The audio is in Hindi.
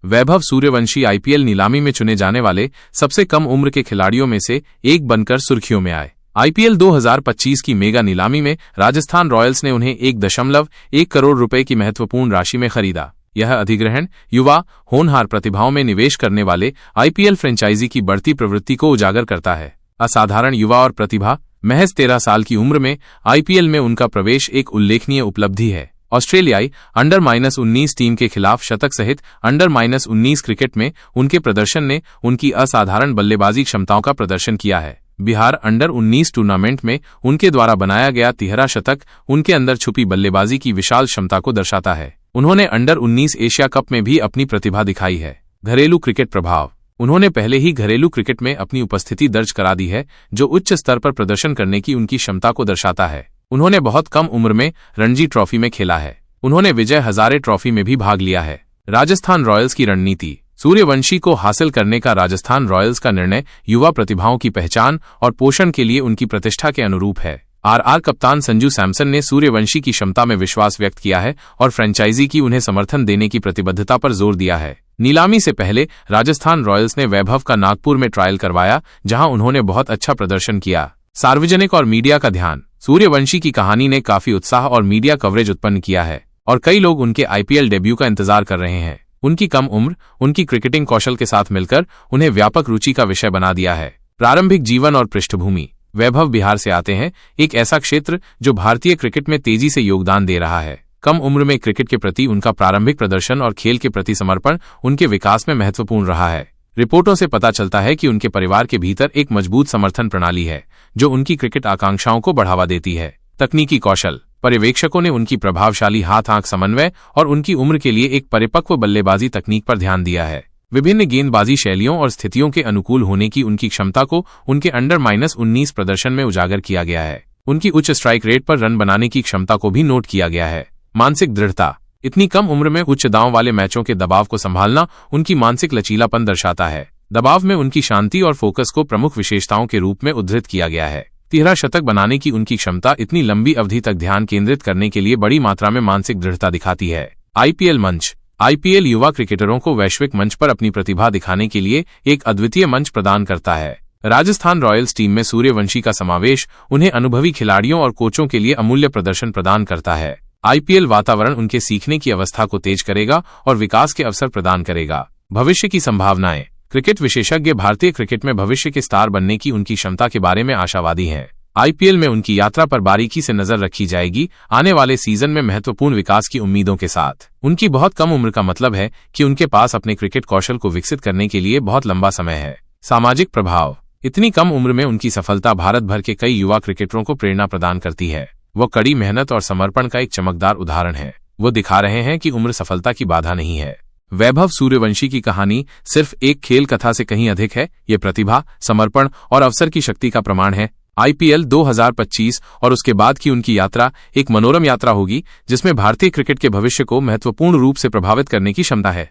वैभव सूर्यवंशी आईपीएल नीलामी में चुने जाने वाले सबसे कम उम्र के खिलाड़ियों में से एक बनकर सुर्खियों में आए। आईपीएल 2025 की मेगा नीलामी में राजस्थान रॉयल्स ने उन्हें 1.1 करोड़ रुपए की महत्वपूर्ण राशि में खरीदा। यह अधिग्रहण युवा होनहार प्रतिभाओं में निवेश करने वाले आईपीएल फ्रेंचाइजी की बढ़ती प्रवृत्ति को उजागर करता है। असाधारण युवा और प्रतिभा, महज 13 साल की उम्र में आईपीएल में उनका प्रवेश एक उल्लेखनीय उपलब्धि है। ऑस्ट्रेलियाई अंडर-19 टीम के खिलाफ शतक सहित अंडर-19 क्रिकेट में उनके प्रदर्शन ने उनकी असाधारण बल्लेबाजी क्षमताओं का प्रदर्शन किया है। बिहार अंडर-19 टूर्नामेंट में उनके द्वारा बनाया गया 13 शतक उनके अंदर छुपी बल्लेबाजी की विशाल क्षमता को दर्शाता है। उन्होंने अंडर-19 एशिया कप में भी अपनी प्रतिभा दिखाई है। घरेलू क्रिकेट प्रभाव। उन्होंने पहले ही घरेलू क्रिकेट में अपनी उपस्थिति दर्ज करा दी है, जो उच्च स्तर पर प्रदर्शन करने की उनकी क्षमता को दर्शाता है। उन्होंने बहुत कम उम्र में रणजी ट्रॉफी में खेला है। उन्होंने विजय हजारे ट्रॉफी में भी भाग लिया है। राजस्थान रॉयल्स की रणनीति। सूर्यवंशी को हासिल करने का राजस्थान रॉयल्स का निर्णय युवा प्रतिभाओं की पहचान और पोषण के लिए उनकी प्रतिष्ठा के अनुरूप है। आरआर कप्तान संजू सैमसन ने सूर्यवंशी की क्षमता में विश्वास व्यक्त किया है और फ्रेंचाइजी की उन्हें समर्थन देने की प्रतिबद्धता पर जोर दिया है। नीलामी से पहले राजस्थान रॉयल्स ने वैभव का नागपुर में ट्रायल करवाया, जहां उन्होंने बहुत अच्छा प्रदर्शन किया। सार्वजनिक और मीडिया का ध्यान। सूर्यवंशी की कहानी ने काफी उत्साह और मीडिया कवरेज उत्पन्न किया है और कई लोग उनके आईपीएल डेब्यू का इंतजार कर रहे हैं। उनकी कम उम्र उनकी क्रिकेटिंग कौशल के साथ मिलकर उन्हें व्यापक रुचि का विषय बना दिया है। प्रारंभिक जीवन और पृष्ठभूमि। वैभव बिहार से आते हैं, एक ऐसा क्षेत्र जो भारतीय क्रिकेट में तेजी से योगदान दे रहा है। कम उम्र में क्रिकेट के प्रति उनका प्रारंभिक प्रदर्शन और खेल के प्रति समर्पण उनके विकास में महत्वपूर्ण रहा है। रिपोर्टों से पता चलता है कि उनके परिवार के भीतर एक मजबूत समर्थन प्रणाली है, जो उनकी क्रिकेट आकांक्षाओं को बढ़ावा देती है। तकनीकी कौशल। पर्यवेक्षकों ने उनकी प्रभावशाली हाथ-आंख समन्वय और उनकी उम्र के लिए एक परिपक्व बल्लेबाजी तकनीक पर ध्यान दिया है। विभिन्न गेंदबाजी शैलियों और स्थितियों के अनुकूल होने की उनकी क्षमता को उनके अंडर-19 प्रदर्शन में उजागर किया गया है। उनकी उच्च स्ट्राइक रेट पर रन बनाने की क्षमता को भी नोट किया गया है। मानसिक दृढ़ता। इतनी कम उम्र में उच्च दांव वाले मैचों के दबाव को संभालना उनकी मानसिक लचीलापन दर्शाता है। दबाव में उनकी शांति और फोकस को प्रमुख विशेषताओं के रूप में उद्धृत किया गया है। 13 शतक बनाने की उनकी क्षमता इतनी लंबी अवधि तक ध्यान केंद्रित करने के लिए बड़ी मात्रा में मानसिक दृढ़ता दिखाती है। आईपीएल मंच। आईपीएल युवा क्रिकेटरों को वैश्विक मंच पर अपनी प्रतिभा दिखाने के लिए एक अद्वितीय मंच प्रदान करता है। राजस्थान रॉयल्स टीम में सूर्यवंशी का समावेश उन्हें अनुभवी खिलाड़ियों और कोचों के लिए अमूल्य प्रदर्शन प्रदान करता है। आईपीएल वातावरण उनके सीखने की अवस्था को तेज करेगा और विकास के अवसर प्रदान करेगा। भविष्य की संभावनाएं। क्रिकेट विशेषज्ञ भारतीय क्रिकेट में भविष्य के स्टार बनने की उनकी क्षमता के बारे में आशावादी हैं। आईपीएल में उनकी यात्रा पर बारीकी से नजर रखी जाएगी। आने वाले सीजन में महत्वपूर्ण विकास की उम्मीदों के साथ। उनकी बहुत कम उम्र का मतलब है कि उनके पास अपने क्रिकेट कौशल को विकसित करने के लिए बहुत लंबा समय है। सामाजिक प्रभाव। इतनी कम उम्र में उनकी सफलता भारत भर के कई युवा क्रिकेटरों को प्रेरणा प्रदान करती है। वो कड़ी मेहनत और समर्पण का एक चमकदार उदाहरण है। वो दिखा रहे हैं कि उम्र सफलता की बाधा नहीं है। वैभव सूर्यवंशी की कहानी सिर्फ एक खेल कथा से कहीं अधिक है। ये प्रतिभा, समर्पण और अवसर की शक्ति का प्रमाण है। आईपीएल 2025 और उसके बाद की उनकी यात्रा एक मनोरम यात्रा होगी, जिसमें भारतीय क्रिकेट के भविष्य को महत्वपूर्ण रूप से प्रभावित करने की क्षमता है।